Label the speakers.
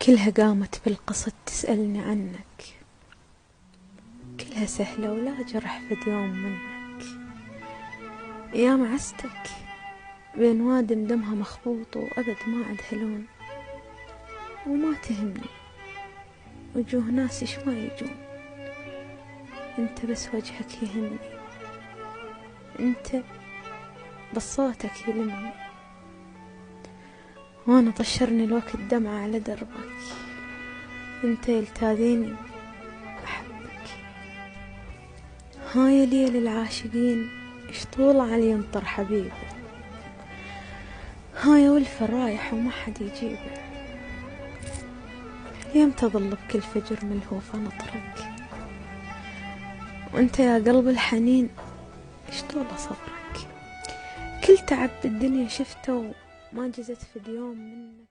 Speaker 1: كلها قامت بالقصد تسألني عنك، كلها سهلة ولا جرح فد يوم منك. يا معستك بين وادم دمها مخبوط وأبد ما عد هلون، وما تهمني وجوه ناس إيش ما يجون، انت بس وجهك يهمني، انت بس صوتك يلمني، وانا طشرني الوقت دمعة على دربك، انت يلتاذيني احبك. هاي ليل العاشقين ايش طول علي ينطر حبيبه، هاي ولفه رايح وما حد يجيبه، يمتى ظل بكل فجر ملهوفة نطرك، وانت يا قلب الحنين ايش طول صبرك، كل تعب بالدنيا شفته وما جزت في اليوم منك.